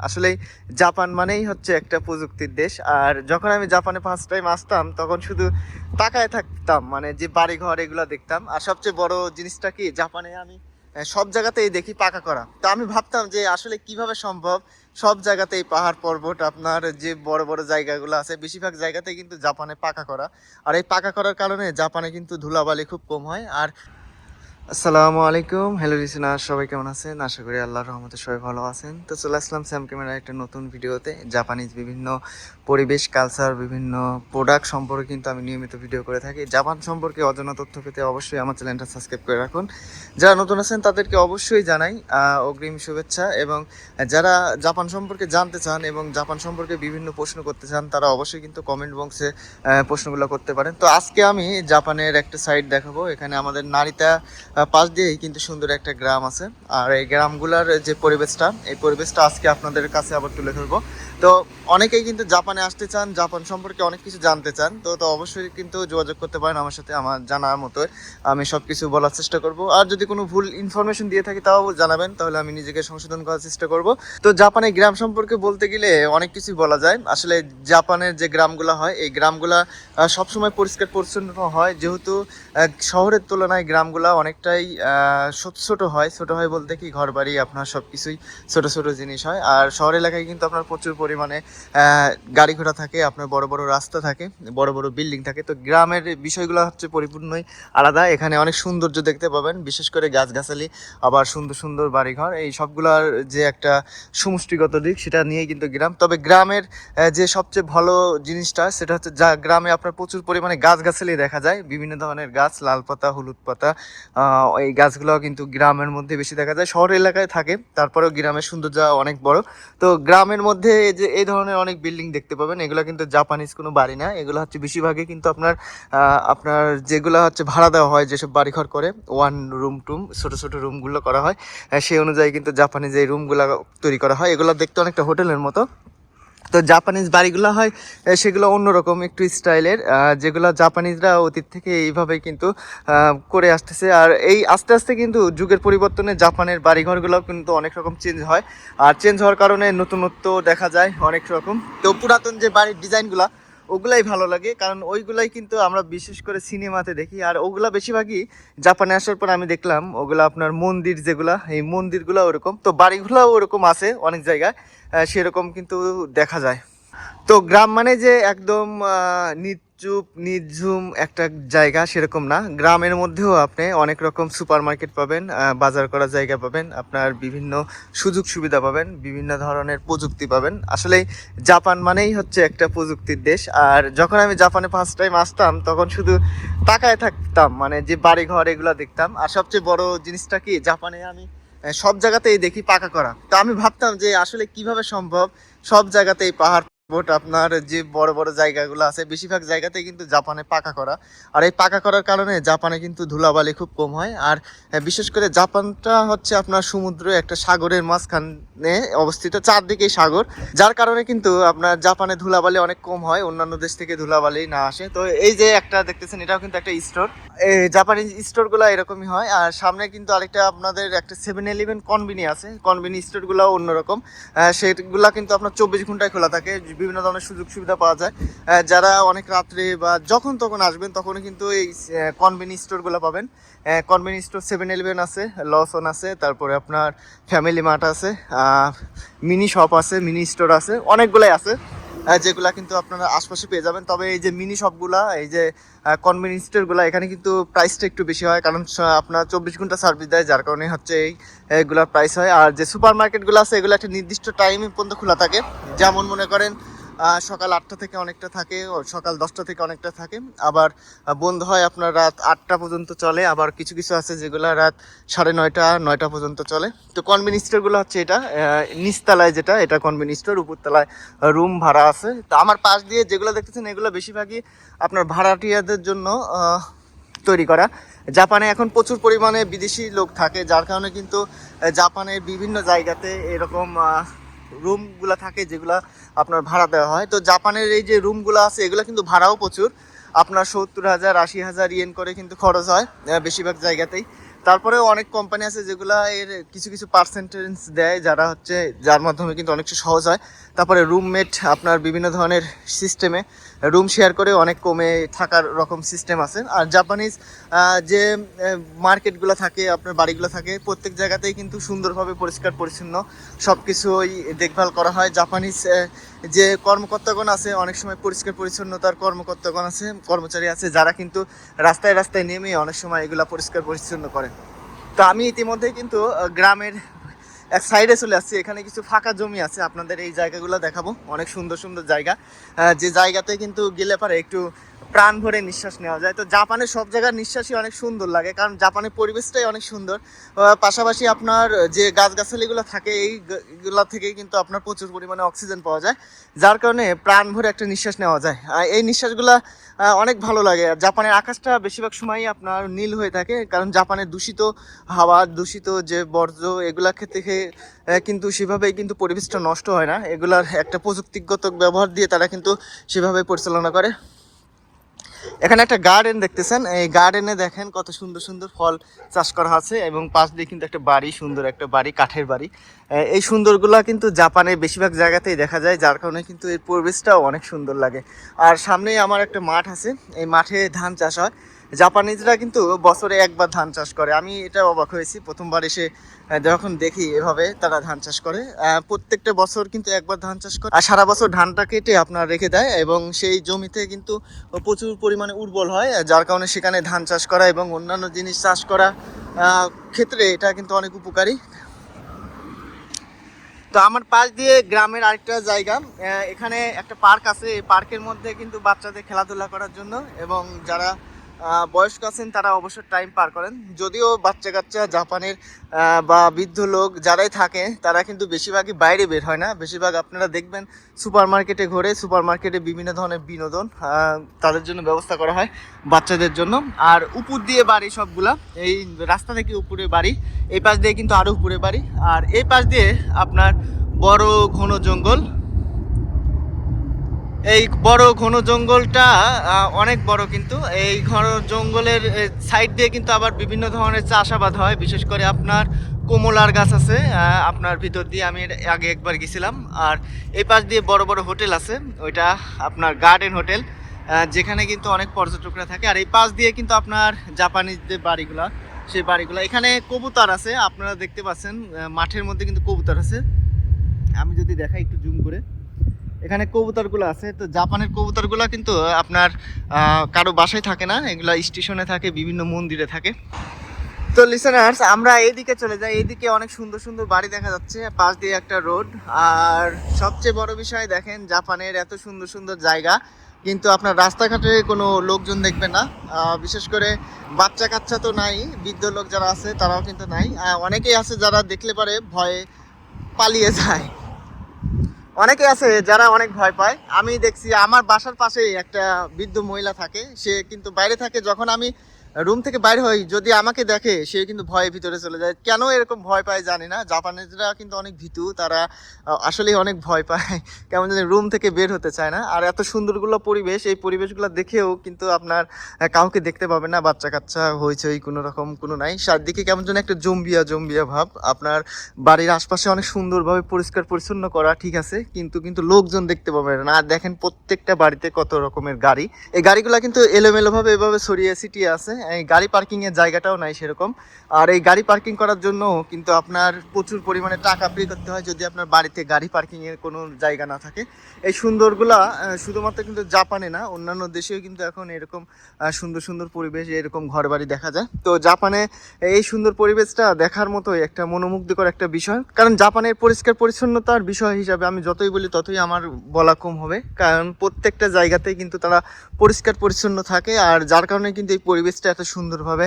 আসলে জাপান মানেই হচ্ছে একটা প্রযুক্তির দেশ। আর যখন আমি জাপানে ফার্স্ট টাইম আসতাম তখন শুধু তাকায় থাকতাম, মানে যে বাড়ি ঘর এগুলো দেখতাম। আর সবচেয়ে বড় জিনিসটা কি, জাপানে আমি সব জায়গাতেই দেখি পাকা করা। তো আমি ভাবতাম যে আসলে কিভাবে সম্ভব সব জায়গাতেই পাহাড় পর্বত, আপনার যে বড় বড় জায়গাগুলো আছে বেশিরভাগ জায়গাতেই কিন্তু জাপানে পাকা করা। আর এই পাকা করার কারণে জাপানে কিন্তু ধুলাবালি খুব কম হয়। আর আসসালামু আলাইকুম, হ্যালো লিসেনার, সবাই কেমন আছেন? আশা করি আল্লাহর রহমতে সবাই ভালো আছেন। তো চলে আসলাম স্যাম ক্যামেরার একটা নতুন ভিডিওতে। জাপানিজ বিভিন্ন পরিবেশ, কালচার, বিভিন্ন প্রোডাক্ট সম্পর্কে কিন্তু আমি নিয়মিত ভিডিও করে থাকি। জাপান সম্পর্কে অজানা তথ্য পেতে অবশ্যই আমার চ্যানেলটা সাবস্ক্রাইব করে রাখুন। যারা নতুন আছেন তাদেরকে অবশ্যই জানাই অগ্রিম শুভেচ্ছা। এবং যারা জাপান সম্পর্কে জানতে চান এবং জাপান সম্পর্কে বিভিন্ন প্রশ্ন করতে চান তারা অবশ্যই কিন্তু কমেন্ট বক্সে প্রশ্নগুলো করতে পারেন। তো আজকে আমি জাপানের একটা সাইট দেখাবো। এখানে আমাদের নারিতা পাশ দিয়েই কিন্তু সুন্দর একটা গ্রাম আছে। আর এই গ্রামগুলোর যে পরিবেশটা, এই পরিবেশটা আজকে আপনাদের কাছে আবার তুলে ধরবো। তো অনেকেই কিন্তু জাপানে আসতে চান, জাপান সম্পর্কে অনেক কিছু জানতে চান। তো অবশ্যই কিন্তু যোগাযোগ করতে পারেন আমার সাথে। আমার জানার মতো আমি সব কিছু বলার চেষ্টা করব। আর যদি কোনো ভুল ইনফরমেশন দিয়ে থাকি তাও জানাবেন, তাহলে আমি নিজেকে সংশোধন করার চেষ্টা করব। তো জাপানের গ্রাম সম্পর্কে বলতে গেলে অনেক কিছু বলা যায়। আসলে জাপানের যে গ্রামগুলো হয় এই গ্রামগুলা সবসময় পরিষ্কার পরিচ্ছন্ন হয়, যেহেতু শহরের তুলনায় গ্রামগুলো অনেকটাই ছোট ছোট হয়। ছোট হয় বলতে কি, ঘর বাড়ি আপনার সব কিছুই ছোট ছোট জিনিস হয়। আর শহর এলাকায় কিন্তু আপনার প্রচুর পরিমাণে গাড়ি ঘোড়া থাকে, আপনার বড় বড় রাস্তা থাকে, বড় বড় বিল্ডিং থাকে। তো গ্রামের বিষয়গুলো হচ্ছে পরিপূর্ণই আলাদা। এখানে অনেক সৌন্দর্য দেখতে পাবেন, বিশেষ করে গাছগাছালি, আবার সুন্দর সুন্দর বাড়িঘর, এই সবগুলোর যে একটা সমষ্টিগত দিক সেটা নিয়েই কিন্তু গ্রাম। তবে গ্রামের যে সবচেয়ে ভালো জিনিসটা সেটা হচ্ছে, যা গ্রামে আপনার প্রচুর পরিমাণে গাছগাছালি দেখা যায়, বিভিন্ন ধরনের গাছ, লাল পাতা, হলুদ পাতা, এই গাছগুলো কিন্তু গ্রামের মধ্যে বেশি দেখা যায়। শহর এলাকায় থাকে, তারপরেও গ্রামের সৌন্দর্য অনেক বড়। তো গ্রামের মধ্যে যে এই ধরনের অনেক বিল্ডিং দেখতে পাবেন, এগুলো কিন্তু জাপানিজ কোনো বাড়ি না। এগুলো হচ্ছে বেশিরভাগই কিন্তু আপনার যেগুলো হচ্ছে ভাড়া দেওয়া হয়, যেসব বাড়িঘর করে ওয়ান রুম টুম ছোট ছোট রুমগুলো করা হয়, সেই অনুযায়ী কিন্তু জাপানিজ এই রুমগুলো তৈরি করা হয়। এগুলো দেখতে অনেকটা হোটেলের মতো। তো জাপানিজ বাড়িগুলো হয় সেগুলো অন্যরকম একটু স্টাইলের, যেগুলো জাপানিজরা অতীত থেকে এইভাবেই কিন্তু করে আসতেছে। আর এই আস্তে আস্তে কিন্তু যুগের পরিবর্তনে জাপানের বাড়িঘরগুলোও কিন্তু অনেক রকম চেঞ্জ হয়। আর চেঞ্জ হওয়ার কারণে নতুনত্ব দেখা যায় অনেক রকম। তো পুরাতন যে বাড়ির ডিজাইনগুলো ওগুলাই ভালো লাগে, কারণ ওইগুলাই কিন্তু আমরা বিশেষ করে সিনেমাতে দেখি। আর ওগুলা বেশিরভাগই জাপানে আসার পর আমি দেখলাম, ওগুলো আপনার মন্দির যেগুলা, এই মন্দিরগুলো ওরকম। তো বাড়িগুলোও ওরকম আছে অনেক জায়গায়, সেরকম কিন্তু দেখা যায়। তো গ্রাম মানে যে একদম নিচুপ নিঝুম একটা জায়গা সেরকম না। গ্রামের মধ্যেও আপনি অনেক রকম সুপার মার্কেট পাবেন, বাজার করার জায়গা পাবেন, আপনার বিভিন্ন সুযোগ সুবিধা পাবেন, বিভিন্ন ধরনের প্রযুক্তি পাবেন। আসলে জাপান মানেই হচ্ছে একটা প্রযুক্তির দেশ। আর যখন আমি জাপানে ফার্স্ট টাইম আসতাম তখন শুধু তাকায় থাকতাম, মানে যে বাড়ি ঘর এগুলো দেখতাম। আর সবচেয়ে বড় জিনিসটা কি, জাপানে আমি সব জায়গাতেই দেখি পাকা করা। তো আমি ভাবতাম যে আসলে কিভাবে সম্ভব সব জায়গাতেই পাহাড় পর্বত, আপনার যে বড় বড় জায়গাগুলো আছে বেশিরভাগ জায়গাতেই কিন্তু জাপানে পাকা করা। আর এই পাকা করার কারণে জাপানে কিন্তু ধুলাবালি খুব কম হয়। আর বিশেষ করে জাপানটা হচ্ছে আপনার সমুদ্র, একটা সাগরের মাঝখানে অবস্থিত, চারদিকেই সাগর, যার কারণে কিন্তু আপনার জাপানে ধুলাবালি অনেক কম হয়, অন্যান্য দেশ থেকে ধুলাবালি না আসে। তো এই যে একটা দেখতেছেন, এটাও কিন্তু একটা স্টোর। এই জাপানিজ স্টোরগুলো এরকমই হয়। আর সামনে কিন্তু আরেকটা আপনাদের একটা 7-Eleven কনভিনি আছে, কনভিনি স্টোরগুলো অন্যরকম। সেগুলা কিন্তু আপনার 24 ঘন্টায় খোলা থাকে, বিভিন্ন ধরনের সুযোগ সুবিধা পাওয়া যায়। যারা অনেক রাত্রে বা যখন তখন আসবেন তখনই কিন্তু এই কনভিনি স্টোরগুলো পাবেন। কনভিনি স্টোর 7-Eleven আছে, লসন আছে, তারপরে আপনার ফ্যামিলি মার্ট আছে, মিনি শপ আছে, মিনি স্টোর আছে, অনেকগুলাই আছে, যেগুলা কিন্তু আপনারা আশপাশে পেয়ে যাবেন। তবে এই যে মিনি শপগুলা, এই যে কনভিনিয়েন্স স্টোরগুলো, এখানে কিন্তু প্রাইসটা একটু বেশি হয়, কারণ আপনার 24 ঘন্টা সার্ভিস দেয়, যার কারণে হচ্ছে এইগুলার প্রাইস হয়। আর যে সুপার মার্কেটগুলো আছে এগুলো একটা নির্দিষ্ট টাইমে পর্যন্ত খোলা থাকে। যেমন মনে করেন সকাল 8টা থেকে অনেকটা থাকে, সকাল 10টা থেকে অনেকটা থাকে, আবার বন্ধ হয় আপনার রাত 8টা পর্যন্ত চলে। আবার কিছু কিছু আছে যেগুলো রাত 9:30-9টা পর্যন্ত চলে। তো কনভিনিয়েন্স স্টোরগুলো হচ্ছে এটা নিচতলায়, যেটা এটা কনভিনিয়েন্স স্টোর, উপরতলায় রুম ভাড়া আছে। তো আমার পাশ দিয়ে যেগুলো দেখতেছেন এগুলো বেশিরভাগই আপনার ভাড়াটিয়াদের জন্য তৈরি করা। জাপানে এখন প্রচুর পরিমাণে বিদেশি লোক থাকে, যার কারণে কিন্তু জাপানের বিভিন্ন জায়গাতে এরকম রুমগুলো থাকে যেগুলো আপনার ভাড়া দেওয়া হয়। তো জাপানের এই যে রুমগুলো আছে এগুলো কিন্তু ভাড়াও প্রচুর, আপনার 70,000 80,000 ইয়েন করে কিন্তু খরচ হয় বেশিরভাগ জায়গাতেই। তারপরেও অনেক কোম্পানি আছে যেগুলা এর কিছু কিছু পার্সেন্টেজ দেয়, যার মাধ্যমে কিন্তু অনেক সহজ হয়। তারপরে রুমমেট আপনার বিভিন্ন ধরনের সিস্টেমে রুম শেয়ার করে অনেক কমে থাকার রকম সিস্টেম আছে। আর জাপানিজ যে মার্কেটগুলো থাকে, আপনার বাড়িগুলো থাকে, প্রত্যেক জায়গাতেই কিন্তু সুন্দরভাবে পরিষ্কার পরিচ্ছন্ন সব কিছুই দেখভাল করা হয়। জাপানিজ যে কর্মকর্তাগণ আছে, অনেক সময় পরিষ্কার পরিচ্ছন্নতার কর্মকর্তাগণ আছে, কর্মচারী আছে, যারা কিন্তু রাস্তায় রাস্তায় নেমে অনেক সময় এগুলা পরিষ্কার পরিচ্ছন্ন করে। তো আমি ইতিমধ্যেই কিন্তু গ্রামের এক সাইডে চলে আসছি। এখানে কিছু ফাঁকা জমি আছে, আপনাদের এই জায়গাগুলো দেখাবো। অনেক সুন্দর সুন্দর জায়গা, যে জায়গাতে কিন্তু গেলে পারে একটু প্রাণ ভরে নিঃশ্বাস নেওয়া যায়। তো জাপানের সব জায়গার নিঃশ্বাসই অনেক সুন্দর লাগে, কারণ জাপানের পরিবেশটাই অনেক সুন্দর। পাশাপাশি আপনার যে গাছগাছালিগুলো থাকে, এইগুলা থেকে কিন্তু আপনার প্রচুর পরিমাণে অক্সিজেন পাওয়া যায়, যার কারণে প্রাণ ভরে একটা নিঃশ্বাস নেওয়া যায়। এই নিঃশ্বাসগুলা অনেক ভালো লাগে। আর জাপানের আকাশটা বেশিরভাগ সময়ই আপনার নীল হয়ে থাকে, কারণ জাপানের দূষিত হাওয়া, দূষিত যে বর্জ্য, এগুলা থেকে কিন্তু সেভাবেই কিন্তু পরিবেশটা নষ্ট হয় না। এগুলার একটা প্রযুক্তিগত ব্যবহার দিয়ে তারা কিন্তু সেভাবে পরিচালনা করে। এখানে একটা গার্ডেন দেখতেছেন, এই গার্ডেনে দেখেন কত সুন্দর সুন্দর ফল চাষ করা আছে, এবং পাশ দিয়ে কিন্তু একটা বাড়ি, সুন্দর একটা বাড়ি, কাঠের বাড়ি। এই সুন্দরগুলা কিন্তু জাপানের বেশিরভাগ জায়গাতেই দেখা যায়, যার কারণে কিন্তু এর পরিবেশটাও অনেক সুন্দর লাগে। আর সামনেই আমার একটা মাঠ আছে, এই মাঠে ধান চাষ হয়। জাপানিজরা কিন্তু বছরে একবার ধান চাষ করে। আমি এটা অবাক হয়েছি প্রথমবার এসে যখন দেখি এভাবে তারা ধান চাষ করে। প্রত্যেকটা বছর কিন্তু একবার ধান চাষ করে, আর সারা বছর ধানটা কেটে আপনার রেখে দেয়, এবং সেই জমিতে কিন্তু প্রচুর পরিমাণে উর্বর হয়, যার কারণে সেখানে ধান চাষ করা এবং অন্যান্য জিনিস চাষ করা ক্ষেত্রে এটা কিন্তু অনেক উপকারী। তো আমার পাশ দিয়ে গ্রামের আরেকটা জায়গা, এখানে একটা পার্ক আছে। এই পার্কের মধ্যে কিন্তু বাচ্চাদের খেলাধুলা করার জন্য, এবং যারা বয়স্ক আছেন তারা অবশ্য টাইম পার করেন। যদিও বাচ্চা কাচ্চা জাপানের বা বৃদ্ধ লোক যারাই থাকে, তারা কিন্তু বেশিরভাগই বাইরে বের হয় না। বেশিরভাগ আপনারা দেখবেন সুপার মার্কেটে ঘোরে। সুপার মার্কেটে বিভিন্ন ধরনের বিনোদন তাদের জন্য ব্যবস্থা করা হয়, বাচ্চাদের জন্য। আর উপর দিয়ে বাড়ি সবগুলা, এই রাস্তা থেকে উপরে বাড়ি, এই পাশ দিয়ে কিন্তু আরও উপরে বাড়ি। আর এই পাশ দিয়ে আপনার বড় ঘন জঙ্গল। এই বড় ঘন জঙ্গলটা অনেক বড়, কিন্তু এই ঘন জঙ্গলের সাইড দিয়ে কিন্তু আবার বিভিন্ন ধরনের চাষাবাদ হয়। বিশেষ করে আপনার কমলার গাছ আছে আপনার ভিতর দিয়ে, আমি আগে একবার গেছিলাম। আর এই পাশ দিয়ে বড় বড় হোটেল আছে, ওইটা আপনার গার্ডেন হোটেল, যেখানে কিন্তু অনেক পর্যটকরা থাকে। আর এই পাশ দিয়ে কিন্তু আপনার জাপানিজ যে বাড়িগুলা, সেই বাড়িগুলো। এখানে কবুতর আছে, আপনারা দেখতে পাচ্ছেন মাঠের মধ্যে কিন্তু কবুতর আছে। আমি যদি দেখাই একটু জুম করে, এখানে কবুতরগুলো আছে। তো জাপানের কবুতরগুলো কিন্তু আপনার কারো বাসায় থাকে না, এগুলা স্টেশনে থাকে, বিভিন্ন মন্দিরে থাকে। তো লিসেনার্স, আমরা এইদিকে চলে যাই। এইদিকে অনেক সুন্দর সুন্দর বাড়ি দেখা যাচ্ছে, পাশ দিয়ে একটা রোড। আর সবচেয়ে বড় বিষয় দেখেন, জাপানের এত সুন্দর সুন্দর জায়গা, কিন্তু আপনার রাস্তাঘাটে কোনো লোকজন দেখবেন না। বিশেষ করে বাচ্চা কাচ্চা তো নাই, বৃদ্ধ লোক যারা আছে তারাও কিন্তু নাই। অনেকেই আছে যারা দেখলে পারে ভয়ে পালিয়ে যায়, অনেকে আছে যারা অনেক ভয় পায়। আমি দেখছি আমার বাসার পাশেই একটা বৃদ্ধ মহিলা থাকে, সে কিন্তু বাইরে থাকে। যখন আমি রুম থেকে বাইরে হই, যদি আমাকে দেখে, সে কিন্তু ভয়ে ভিতরে চলে যায়। কেন এরকম ভয় পায় জানি না। জাপানিজরা কিন্তু অনেক ভীতু, তারা আসলেই অনেক ভয় পায়, কেমন জানি রুম থেকে বের হতে চায় না। আর এত সুন্দরগুলো পরিবেশ, এই পরিবেশগুলো দেখেও কিন্তু আপনার কাউকে দেখতে পাবেন না, বাচ্চা কাচ্চা হইচই কোনো রকম কোনো নাই। চারদিকে কেমন যেন একটা জম্বিয়া জম্বিয়া ভাব। আপনার বাড়ির আশপাশে অনেক সুন্দরভাবে পরিষ্কার পরিচ্ছন্ন করা, ঠিক আছে, কিন্তু কিন্তু লোকজন দেখতে পাবেন না। আর দেখেন প্রত্যেকটা বাড়িতে কত রকমের গাড়ি, এই গাড়িগুলো কিন্তু এলোমেলোভাবে এভাবে ছড়িয়ে ছিটিয়ে আছে। এই গাড়ি পার্কিং এর জায়গাটাও নাই সেরকম। আর এই গাড়ি পার্কিং করার জন্য কিন্তু আপনার প্রচুর পরিমাণে টাকা পে করতে হয়, যদি আপনার বাড়িতে গাড়ি পার্কিং এর কোনো জায়গা না থাকে। এই সুন্দরগুলা শুধুমাত্র কিন্তু জাপানে না, অন্যান্য দেশেও কিন্তু এখন এরকম সুন্দর সুন্দর পরিবেশ, এরকম ঘর বাড়ি দেখা যায়। তো জাপানে এই সুন্দর পরিবেশটা দেখার মতোই একটা মনোমুগ্ধকর একটা বিষয়। কারণ জাপানের পরিষ্কার পরিচ্ছন্নতার বিষয় হিসাবে আমি যতই বলি ততই আমার বলা কম হবে, কারণ প্রত্যেকটা জায়গাতেই কিন্তু তারা পরিষ্কার পরিচ্ছন্ন থাকে। আর যার কারণে কিন্তু এই পরিবেশটা এত সুন্দরভাবে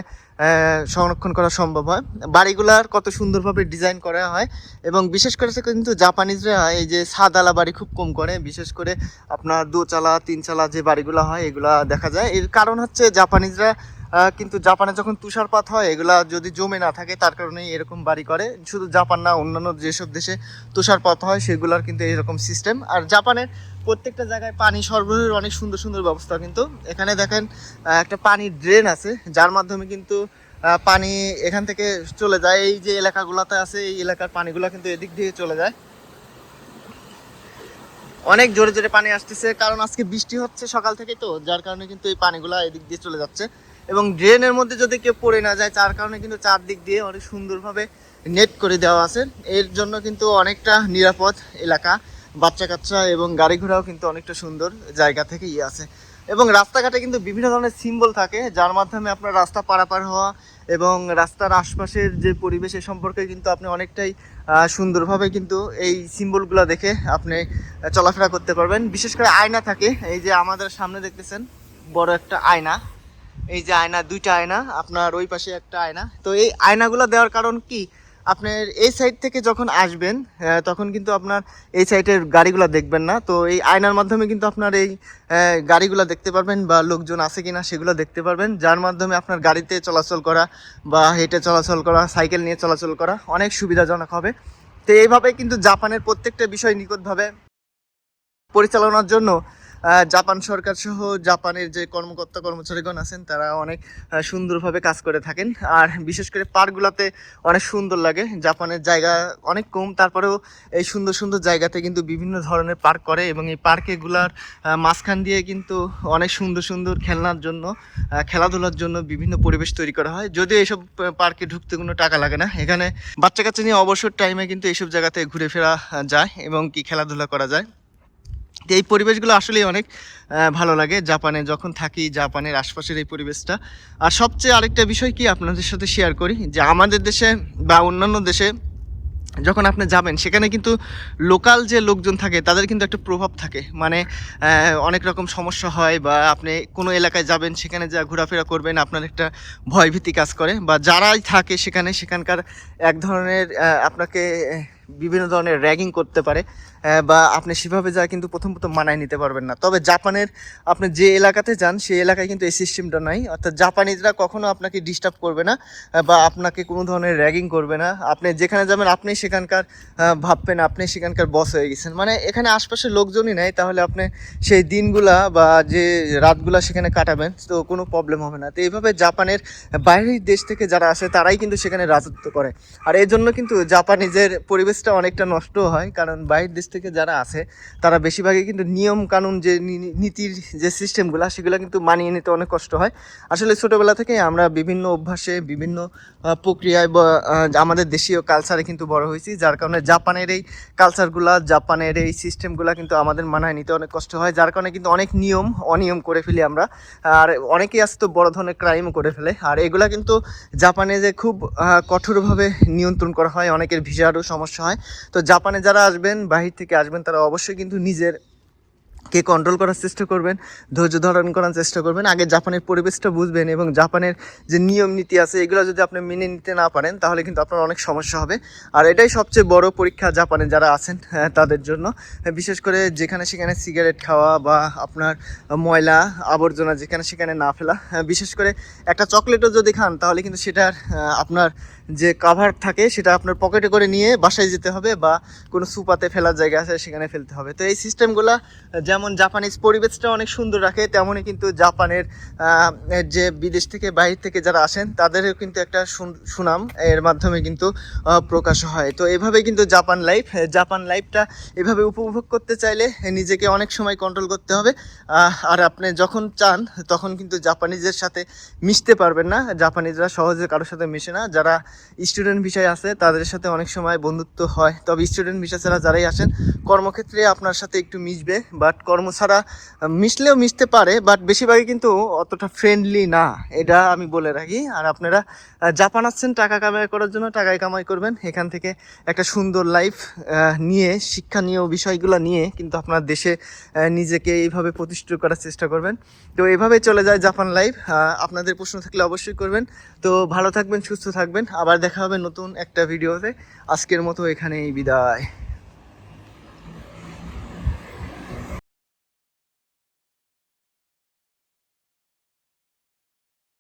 সংরক্ষণ করা সম্ভব হয়। বাড়িগুলার কত সুন্দরভাবে ডিজাইন করা হয়, এবং বিশেষ করে কিন্তু জাপানিজরা এই যে ছাদওয়ালা বাড়ি খুব কম করে। বিশেষ করে আপনার দোচালা তিনচালা যে বাড়িগুলো হয়, এগুলা দেখা যায়। এর কারণ হচ্ছে জাপানিজরা কিন্তু জাপানে যখন তুষারপাত হয়, এগুলা যদি জমে না থাকে, তার কারণেই এরকম বাড়ি করে। শুধু জাপান না, অন্যান্য যেসব দেশে তুষারপাত হয় সেগুলোর কিন্তু এরকম সিস্টেম। আর জাপানের প্রত্যেকটা জায়গায় পানি সরবরাহের অনেক সুন্দর সুন্দর ব্যবস্থা। কিন্তু এখানে দেখেন একটা পানির ড্রেন আছে, যার মাধ্যমে কিন্তু পানি এখান থেকে চলে যায়, এই যে এলাকাগুলোতে আছে এই এলাকার পানিগুলো কিন্তু এদিক দিয়ে চলে যায়। অনেক জোরে জোরে পানি আসতেছে, কারণ আজকে বৃষ্টি হচ্ছে সকাল থেকে, তো যার কারণে কিন্তু এই পানিগুলা এদিক দিয়ে চলে যাচ্ছে। এবং ড্রেনের মধ্যে যদি কেউ পড়ে না যায়, তার কারণে কিন্তু চারদিক দিয়ে অনেক সুন্দরভাবে নেট করে দেওয়া আছে। এর জন্য কিন্তু অনেকটা নিরাপদ এলাকা, বাচ্চা কাচ্চা এবং গাড়ি ঘোড়াও কিন্তু অনেকটা সুন্দর জায়গা থেকে আছে। এবং রাস্তাঘাটে কিন্তু বিভিন্ন ধরনের সিম্বল থাকে, যার মাধ্যমে আপনার রাস্তা পারাপার হওয়া এবং রাস্তার আশপাশের যে পরিবেশের সম্পর্কে কিন্তু আপনি অনেকটাই সুন্দরভাবে কিন্তু এই সিম্বলগুলো দেখে আপনি চলাফেরা করতে পারবেন। বিশেষ করে আয়না থাকে, এই যে আমাদের সামনে দেখতেছেন বড় একটা আয়না, এই যে আয়না, দুইটা আয়না, আপনার ওই পাশে একটা আয়না। তো এই আয়নাগুলো দেওয়ার কারণ কি, আপনার এই সাইড থেকে যখন আসবেন তখন কিন্তু আপনার এই সাইডের গাড়িগুলো দেখবেন না। তো এই আয়নার মাধ্যমে কিন্তু আপনার এই গাড়িগুলো দেখতে পারবেন বা লোকজন আছে কিনা সেগুলো দেখতে পারবেন, যার মাধ্যমে আপনার গাড়িতে চলাচল করা বা হেঁটে চলাচল করা, সাইকেল নিয়ে চলাচল করা অনেক সুবিধাজনক হবে। তো এইভাবে কিন্তু জাপানের প্রত্যেকটা বিষয় নিখুঁতভাবে পরিচালনার জন্য জাপান সরকার সহ জাপানের যে কর্মকর্তা কর্মচারীগণ আছেন তারা অনেক সুন্দরভাবে কাজ করে থাকেন। আর বিশেষ করে পার্কগুলোতে অনেক সুন্দর লাগে। জাপানের জায়গা অনেক কম, তারপরেও এই সুন্দর সুন্দর জায়গাতে কিন্তু বিভিন্ন ধরনের পার্ক করে, এবং এই পার্কগুলার মাঝখান দিয়ে কিন্তু অনেক সুন্দর সুন্দর খেলনার জন্য, খেলাধুলার জন্য বিভিন্ন পরিবেশ তৈরি করা হয়। যদিও এইসব পার্কে ঢুকতে কোনো টাকা লাগে না, এখানে বাচ্চা কাচ্চা নিয়ে অবসর টাইমে কিন্তু এইসব জায়গাতে ঘুরে ফেরা যায় এবং কি খেলাধুলা করা যায়। এই পরিবেশগুলো আসলেই অনেক ভালো লাগে জাপানে যখন থাকি, জাপানের আশপাশের এই পরিবেশটা। আর সবচেয়ে আরেকটা বিষয় কি আপনাদের সাথে শেয়ার করি, যে আমাদের দেশে বা অন্যান্য দেশে যখন আপনি যাবেন সেখানে কিন্তু লোকাল যে লোকজন থাকে তাদের কিন্তু একটা প্রভাব থাকে, মানে অনেক রকম সমস্যা হয়, বা আপনি কোনো এলাকায় যাবেন সেখানে যা ঘোরাফেরা করবেন আপনার একটা ভয়ভীতি কাজ করে, বা যারাই থাকে সেখানে সেখানকার এক ধরনের আপনাকে বিভিন্ন ধরনের র্যাগিং করতে পারে, বা আপনি সেভাবে যা কিন্তু প্রথম মানায় নিতে পারবেন না। তবে জাপানের আপনি যে এলাকাতে যান সেই এলাকায় কিন্তু এই সিস্টেমটা নাই, অর্থাৎ জাপানিজরা কখনো আপনাকে ডিস্টার্ব করবে না বা আপনাকে কোনো ধরনের র্যাগিং করবে না। আপনি যেখানে যাবেন আপনি সেখানকার ভাববেন আপনি সেখানকার বস হয়ে গেছেন, মানে এখানে আশপাশের লোকজনই নেই, তাহলে আপনি সেই দিনগুলা বা যে রাতগুলা সেখানে কাটাবেন তো কোনো প্রবলেম হবে না। তো এইভাবে জাপানের বাইরের দেশ থেকে যারা আসে তারাই কিন্তু সেখানে রাজত্ব করে। আর এই জন্য কিন্তু জাপানিজের পরিবেশটা অনেকটা নষ্ট হয়, কারণ বাইরের দেশ থেকে যারা আছে তারা বেশিরভাগই কিন্তু নিয়ম কানুন যে নীতির যে সিস্টেমগুলো সেগুলো কিন্তু মানিয়ে নিতে অনেক কষ্ট হয়। আসলে ছোটোবেলা থেকে আমরা বিভিন্ন অভ্যাসে, বিভিন্ন প্রক্রিয়ায় বা আমাদের দেশীয় কালচারে কিন্তু বড় হয়েছি, যার কারণে জাপানের এই কালচারগুলো, জাপানের এই সিস্টেমগুলো কিন্তু আমাদের মানায় নিতে অনেক কষ্ট হয়, যার কারণে কিন্তু অনেক অনিয়ম করে ফেলি আমরা। আর অনেকেই আসতো বড় ধরনের ক্রাইমও করে ফেলে। আর এগুলা কিন্তু জাপানে যে খুব কঠোরভাবে নিয়ন্ত্রণ করা হয়, অনেকের ভিসারও সমস্যা হয়। তো জাপানে যারা আসবেন, বাহির থেকে আসবেন, তারা অবশ্যই কিন্তু নিজের কে কন্ট্রোল করার চেষ্টা করবেন, ধৈর্য ধারণ করার চেষ্টা করবেন, আগে জাপানের পরিবেশটা বুঝবেন এবং জাপানের যে নিয়ম নীতি আছে এগুলো যদি আপনি মেনে নিতে না পারেন তাহলে কিন্তু আপনার অনেক সমস্যা হবে। আর এটাই সবচেয়ে বড় পরীক্ষা জাপানে যারা আছেন তাদের জন্য, বিশেষ করে যেখানে সেখানে সিগারেট খাওয়া বা আপনার ময়লা আবর্জনা যেখানে সেখানে না ফেলা। বিশেষ করে একটা চকলেটও যদি খান তাহলে কিন্তু সেটার আপনার যে কাভার থাকে সেটা আপনার পকেটে করে নিয়ে বাসায় যেতে হবে, বা কোনো সুপাতে ফেলার জায়গা আছে সেখানে ফেলতে হবে। তো এই সিস্টেমগুলো যেমন জাপানিজ পরিবেশটা অনেক সুন্দর রাখে, তেমনই কিন্তু জাপানের যে বিদেশ থেকে বাইরে থেকে যারা আসেন তাদেরও কিন্তু একটা সুনাম এর মাধ্যমে কিন্তু প্রকাশ হয়। তো এভাবে কিন্তু জাপান লাইফটা এভাবে উপভোগ করতে চাইলে নিজেকে অনেক সময় কন্ট্রোল করতে হবে। আর আপনি যখন চান তখন কিন্তু জাপানিজের সাথে মিশতে পারবেন না, জাপানিজরা সহজে কারোর সাথে মিশে না। যারা স্টুডেন্ট ভিসায় আছে তাদের সাথে অনেক সময় বন্ধুত্ব হয়, তবে স্টুডেন্ট ভিসা ছাড়া যারাই আসেন কর্মক্ষেত্রে আপনার সাথে একটু মিশবে, বাট কর্ম ছাড়া মিশলেও মিশতে পারে, বাট বেশিরভাগই কিন্তু অতটা ফ্রেন্ডলি না, এটা আমি বলে রাখি। আর আপনারা জাপান আসছেন টাকা কামাই করার জন্য, টাকায় কামাই করবেন, এখান থেকে একটা সুন্দর লাইফ নিয়ে, শিক্ষণীয় বিষয়গুলো নিয়ে কিন্তু আপনার দেশে নিজেকে এইভাবে প্রতিষ্ঠিত করার চেষ্টা করবেন। তো এইভাবে চলে যায় জাপান লাইফ। আপনাদের প্রশ্ন থাকলে অবশ্যই করবেন। তো ভালো থাকবেন, সুস্থ থাকবেন, আবার দেখা হবে নতুন একটা ভিডিওতে। আজকের মতো এখানেই বিদায়।